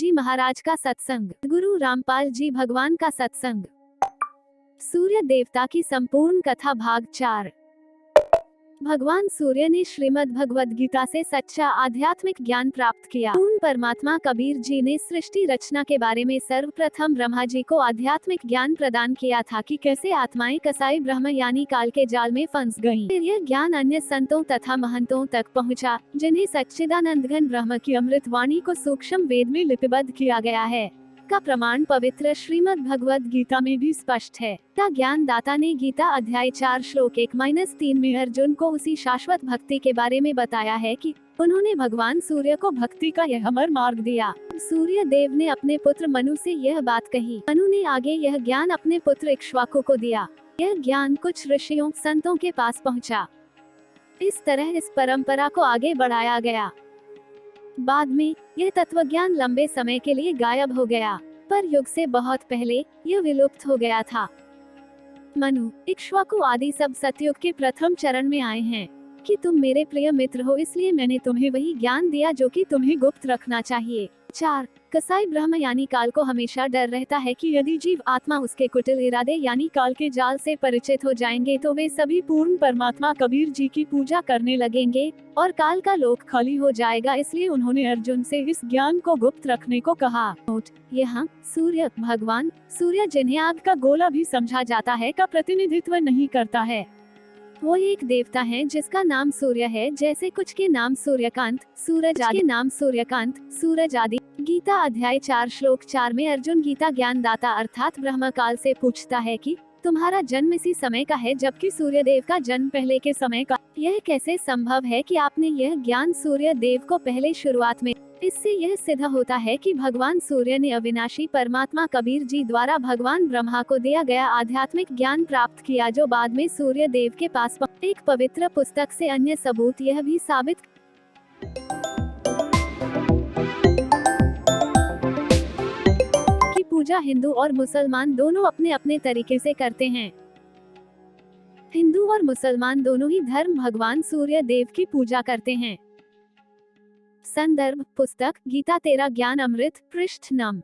जी महाराज का सत्संग, गुरु रामपाल जी भगवान का सत्संग, सूर्य देवता की संपूर्ण कथा भाग 4। भगवान सूर्य ने श्रीमद् भगवद गीता से सच्चा आध्यात्मिक ज्ञान प्राप्त किया। पूर्ण परमात्मा कबीर जी ने सृष्टि रचना के बारे में सर्वप्रथम ब्रह्मा जी को आध्यात्मिक ज्ञान प्रदान किया था कि कैसे आत्माएं कसाई ब्रह्म यानी काल के जाल में फंस गईं। फिर यह ज्ञान अन्य संतों तथा महंतों तक पहुंचा, जिन्हें सच्चिदानंद घन ब्रह्म की अमृत वाणी को सूक्ष्म वेद में लिपिबद्ध किया गया है। का प्रमाण पवित्र श्रीमद् भगवद गीता में भी स्पष्ट है। ज्ञान दाता ने गीता अध्याय 4 श्लोक 1-3 में अर्जुन को उसी शाश्वत भक्ति के बारे में बताया है कि उन्होंने भगवान सूर्य को भक्ति का यह अमर मार्ग दिया। सूर्य देव ने अपने पुत्र मनु से यह बात कही। मनु ने आगे यह ज्ञान अपने पुत्र इक्ष्वाकु को दिया। यह ज्ञान कुछ ऋषियों संतों के पास पहुँचा। इस तरह इस परंपरा को आगे बढ़ाया गया। बाद में यह तत्वज्ञान लंबे समय के लिए गायब हो गया, पर युग से बहुत पहले यह विलुप्त हो गया था। मनु, इक्ष्वाकु आदि सब सतयुग के प्रथम चरण में आए हैं कि तुम मेरे प्रिय मित्र हो, इसलिए मैंने तुम्हें वही ज्ञान दिया जो कि तुम्हें गुप्त रखना चाहिए। 4 कसाई ब्रह्म यानी काल को हमेशा डर रहता है कि यदि जीव आत्मा उसके कुटिल इरादे यानी काल के जाल से परिचित हो जाएंगे तो वे सभी पूर्ण परमात्मा कबीर जी की पूजा करने लगेंगे और काल का लोक खाली हो जाएगा। इसलिए उन्होंने अर्जुन से इस ज्ञान को गुप्त रखने को कहा। नोट, यहाँ सूर्य भगवान सूर्य, जिन्हें आग का गोला भी समझा जाता है, का प्रतिनिधित्व नहीं करता है। वो एक देवता है जिसका नाम सूर्य है, जैसे कुछ के नाम सूर्यकांत, सूरज आदि नाम सूर्यकांत, सूरज आदि। गीता अध्याय 4 श्लोक 4 में अर्जुन गीता ज्ञान दाता अर्थात ब्रह्म काल से पूछता है कि तुम्हारा जन्म इसी समय का है जबकि सूर्य देव का जन्म पहले के समय का। यह कैसे संभव है कि आपने यह ज्ञान सूर्य देव को पहले शुरुआत में। इससे यह सिद्ध होता है कि भगवान सूर्य ने अविनाशी परमात्मा कबीर जी द्वारा भगवान ब्रह्मा को दिया गया आध्यात्मिक ज्ञान प्राप्त किया, जो बाद में सूर्य देव के पास एक पवित्र पुस्तक से। अन्य सबूत यह भी साबित कि पूजा हिंदू और मुसलमान दोनों अपने अपने तरीके से करते हैं। हिंदू और मुसलमान दोनों ही धर्म भगवान सूर्य देव की पूजा करते हैं। संदर्भ पुस्तक गीता तेरा ज्ञान अमृत, पृष्ठ नम।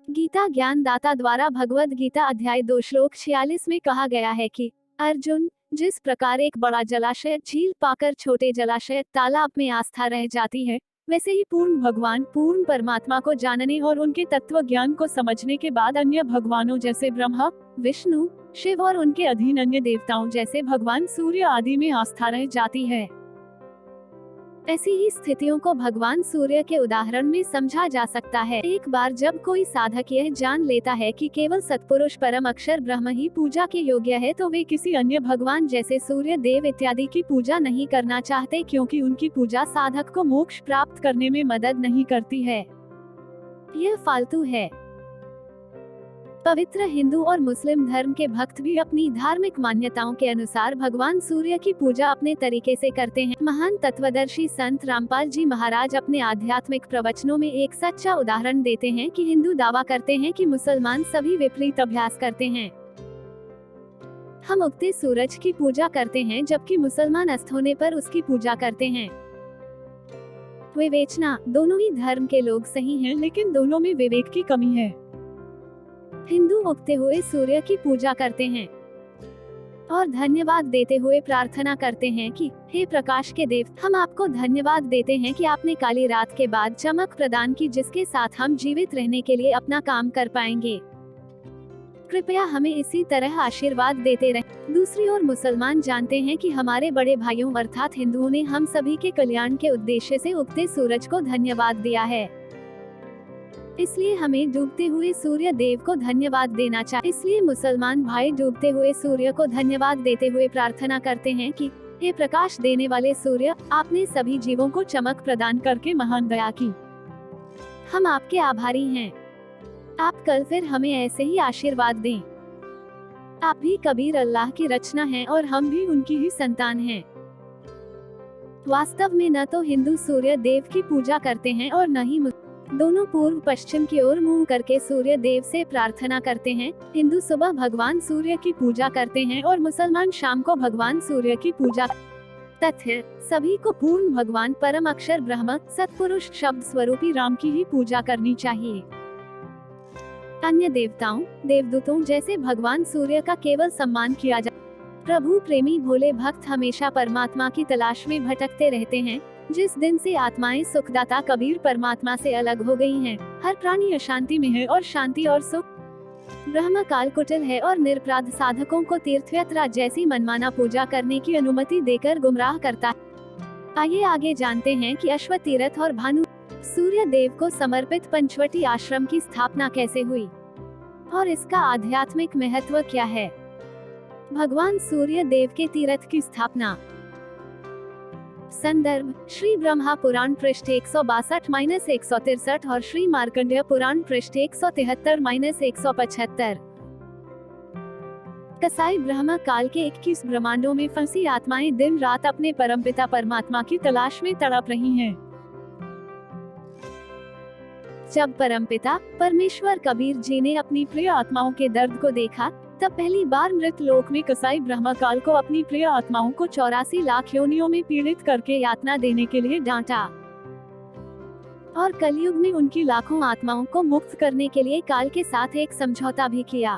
गीता ज्ञान दाता द्वारा भगवद गीता अध्याय 2 श्लोक 46 में कहा गया है कि अर्जुन, जिस प्रकार एक बड़ा जलाशय झील पाकर छोटे जलाशय तालाब में आस्था रह जाती है, वैसे ही पूर्ण भगवान पूर्ण परमात्मा को जानने और उनके तत्व ज्ञान को समझने के बाद अन्य भगवानों जैसे ब्रह्मा, विष्णु, शिव और उनके अधीन अन्य देवताओं जैसे भगवान सूर्य आदि में आस्था रह जाती है। ऐसी ही स्थितियों को भगवान सूर्य के उदाहरण में समझा जा सकता है। एक बार जब कोई साधक यह जान लेता है कि केवल सत्पुरुष परम अक्षर ब्रह्म ही पूजा के योग्य है, तो वे किसी अन्य भगवान जैसे सूर्य देव इत्यादि की पूजा नहीं करना चाहते, क्योंकि उनकी पूजा साधक को मोक्ष प्राप्त करने में मदद नहीं करती है। यह फालतू है। पवित्र हिंदू और मुस्लिम धर्म के भक्त भी अपनी धार्मिक मान्यताओं के अनुसार भगवान सूर्य की पूजा अपने तरीके से करते हैं। महान तत्वदर्शी संत रामपाल जी महाराज अपने आध्यात्मिक प्रवचनों में एक सच्चा उदाहरण देते हैं कि हिंदू दावा करते हैं कि मुसलमान सभी विपरीत अभ्यास करते हैं। हम उगते सूरज की पूजा करते हैं जबकि मुसलमान अस्त होने पर उसकी पूजा करते हैं। विवेचना, दोनों ही धर्म के लोग सही हैं, लेकिन दोनों में विवेक की कमी है। हिंदू उगते हुए सूर्य की पूजा करते हैं और धन्यवाद देते हुए प्रार्थना करते हैं कि हे प्रकाश के देव, हम आपको धन्यवाद देते हैं कि आपने काली रात के बाद चमक प्रदान की, जिसके साथ हम जीवित रहने के लिए अपना काम कर पाएंगे। कृपया हमें इसी तरह आशीर्वाद देते रहें। दूसरी ओर मुसलमान जानते हैं कि हमारे बड़े भाइयों अर्थात हिंदुओं ने हम सभी के कल्याण के उद्देश्य से उगते सूरज को धन्यवाद दिया है, इसलिए हमें डूबते हुए सूर्य देव को धन्यवाद देना चाहिए। इसलिए मुसलमान भाई डूबते हुए सूर्य को धन्यवाद देते हुए प्रार्थना करते हैं कि हे प्रकाश देने वाले सूर्य, आपने सभी जीवों को चमक प्रदान करके महान दया की। हम आपके आभारी हैं। आप कल फिर हमें ऐसे ही आशीर्वाद दें। आप भी कबीर अल्लाह की रचना हैं और हम भी उनकी ही संतान हैं। वास्तव में न तो हिंदू सूर्य देव की पूजा करते हैं और न ही दोनों पूर्व पश्चिम की ओर मुंह करके सूर्य देव से प्रार्थना करते हैं। हिंदू सुबह भगवान सूर्य की पूजा करते हैं और मुसलमान शाम को भगवान सूर्य की पूजा। तथ्य, सभी को पूर्ण भगवान परम अक्षर ब्रह्म सत्पुरुष शब्द स्वरूपी राम की ही पूजा करनी चाहिए। अन्य देवताओं, देवदूतों जैसे भगवान सूर्य का केवल सम्मान किया जाए। प्रभु प्रेमी भोले भक्त हमेशा परमात्मा की तलाश में भटकते रहते हैं। जिस दिन से आत्माएं सुखदाता कबीर परमात्मा से अलग हो गई हैं, हर प्राणी अशांति में है और शांति और सुख ब्रह्म काल कुटिल है और निरपराध साधकों को तीर्थयात्रा जैसी मनमाना पूजा करने की अनुमति देकर गुमराह करता है। आइए आगे जानते हैं कि अश्व तीर्थ और भानु सूर्य देव को समर्पित पंचवटी आश्रम की स्थापना कैसे हुई और इसका आध्यात्मिक महत्व क्या है। भगवान सूर्य देव के तीर्थ की स्थापना। संदर्भ, श्री ब्रह्मा पुराण पृष्ठ 162-163 और श्री मार्कंडेय पुराण पृष्ठ 173-175। कसाई ब्रह्म काल के 21 ब्रह्मांडों में फंसी आत्माएं दिन रात अपने परमपिता परमात्मा की तलाश में तड़प रही हैं। जब परमपिता परमेश्वर कबीर जी ने अपनी प्रिय आत्माओं के दर्द को देखा, तब पहली बार मृत लोक में कसाई ब्रह्म काल को अपनी प्रिय आत्माओं को 84 लाख योनियों में पीड़ित करके यातना देने के लिए डांटा और कलयुग में उनकी लाखों आत्माओं को मुक्त करने के लिए काल के साथ एक समझौता भी किया।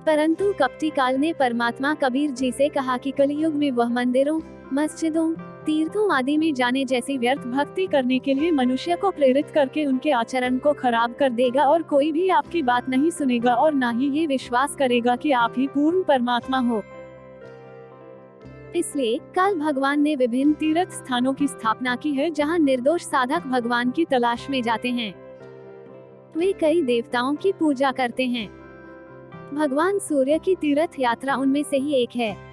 परंतु कपटी काल ने परमात्मा कबीर जी से कहा कि कलयुग में वह मंदिरों, मस्जिदों, तीर्थों आदि में जाने जैसी व्यर्थ भक्ति करने के लिए मनुष्य को प्रेरित करके उनके आचरण को खराब कर देगा और कोई भी आपकी बात नहीं सुनेगा और ना ही ये विश्वास करेगा कि आप ही पूर्ण परमात्मा हो। इसलिए काल भगवान ने विभिन्न तीर्थ स्थानों की स्थापना की है जहां निर्दोष साधक भगवान की तलाश में जाते हैं। वे कई देवताओं की पूजा करते हैं। भगवान सूर्य की तीर्थ यात्रा उनमें से ही एक है।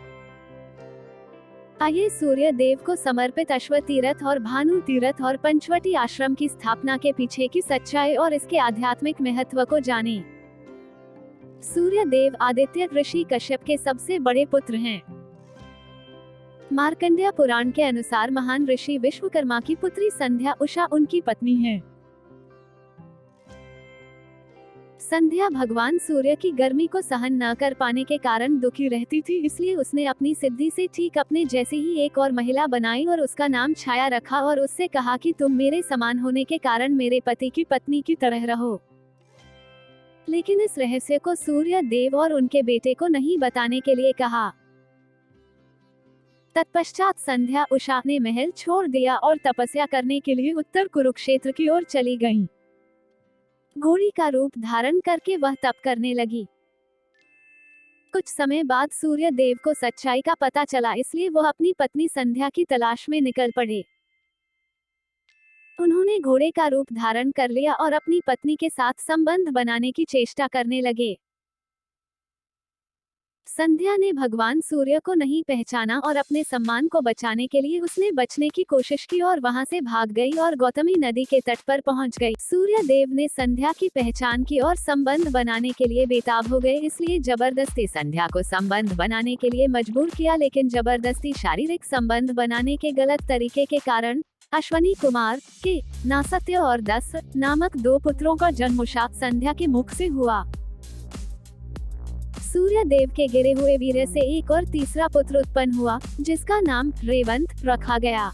आइए सूर्य देव को समर्पित अश्व तीर्थ और भानु तीर्थ और पंचवटी आश्रम की स्थापना के पीछे की सच्चाई और इसके आध्यात्मिक महत्व को जानें। सूर्य देव आदित्य ऋषि कश्यप के सबसे बड़े पुत्र हैं। मार्कंडेय पुराण के अनुसार महान ऋषि विश्वकर्मा की पुत्री संध्या उषा उनकी पत्नी है। संध्या भगवान सूर्य की गर्मी को सहन न कर पाने के कारण दुखी रहती थी, इसलिए उसने अपनी सिद्धि से ठीक अपने जैसी ही एक और महिला बनाई और उसका नाम छाया रखा और उससे कहा कि तुम मेरे समान होने के कारण मेरे पति की पत्नी की तरह रहो। लेकिन इस रहस्य को सूर्य देव और उनके बेटे को नहीं बताने के लिए कहा। तत्पश्चात संध्या उषा ने महल छोड़ दिया और तपस्या करने के लिए उत्तर कुरुक्षेत्र की ओर चली गईं। घोड़ी का रूप धारण करके वह तप करने लगी। कुछ समय बाद सूर्य देव को सच्चाई का पता चला, इसलिए वह अपनी पत्नी संध्या की तलाश में निकल पड़े। उन्होंने घोड़े का रूप धारण कर लिया और अपनी पत्नी के साथ संबंध बनाने की चेष्टा करने लगे। संध्या ने भगवान सूर्य को नहीं पहचाना और अपने सम्मान को बचाने के लिए उसने बचने की कोशिश की और वहां से भाग गई और गौतमी नदी के तट पर पहुंच गई। सूर्य देव ने संध्या की पहचान की और संबंध बनाने के लिए बेताब हो गए, इसलिए जबरदस्ती संध्या को संबंध बनाने के लिए मजबूर किया। लेकिन जबरदस्ती शारीरिक संबंध बनाने के गलत तरीके के कारण अश्वनी कुमार के नासत्य और दस नामक 2 पुत्रों का जन्म शाप संध्या के मुख से हुआ। सूर्य देव के गिरे हुए वीर्य से एक और तीसरा पुत्र उत्पन्न हुआ, जिसका नाम रेवंत रखा गया।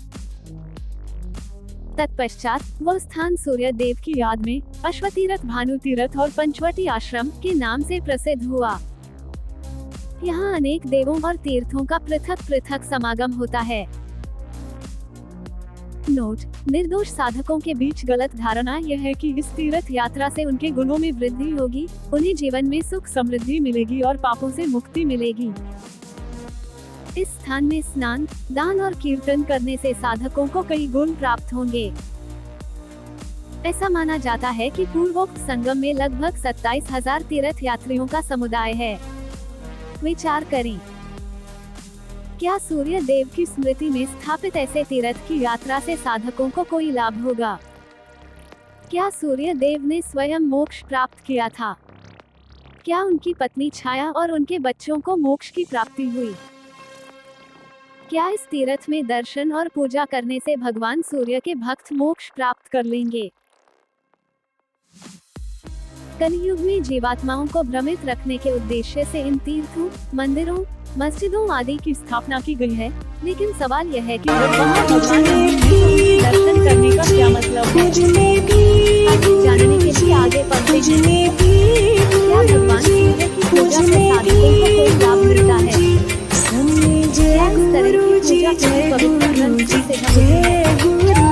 तत्पश्चात वह स्थान सूर्य देव की याद में अश्वतीर्थ, भानुतीर्थ और पंचवटी आश्रम के नाम से प्रसिद्ध हुआ। यहाँ अनेक देवों और तीर्थों का पृथक पृथक समागम होता है। नोट: निर्दोष साधकों के बीच गलत धारणा यह है कि इस तीर्थ यात्रा से उनके गुणों में वृद्धि होगी, उन्हें जीवन में सुख समृद्धि मिलेगी और पापों से मुक्ति मिलेगी। इस स्थान में स्नान, दान और कीर्तन करने से साधकों को कई गुण प्राप्त होंगे। ऐसा माना जाता है कि पूर्वोक्त संगम में लगभग 27,000 तीर्थ यात्रियों का समुदाय है। विचार करें, क्या सूर्य देव की स्मृति में स्थापित ऐसे तीर्थ की यात्रा से साधकों को कोई लाभ होगा? क्या सूर्य देव ने स्वयं मोक्ष प्राप्त किया था? क्या उनकी पत्नी छाया और उनके बच्चों को मोक्ष की प्राप्ति हुई? क्या इस तीर्थ में दर्शन और पूजा करने से भगवान सूर्य के भक्त मोक्ष प्राप्त कर लेंगे? कलयुग में जीवात्माओं को भ्रमित रखने के उद्देश्य से इन तीर्थों, मंदिरों, मस्जिदों आदि की स्थापना की गई है, लेकिन सवाल यह है कि वहाँ भगवान के दर्शन करने का क्या मतलब है। आगे जानने के लिए आगे पढ़ते हैं। क्या भगवान सूर्य की पूजा से साधकों को कोई लाभ मिलता है? क्या इस तरह की पूजा किसी पवित्र ग्रंथ से होती है?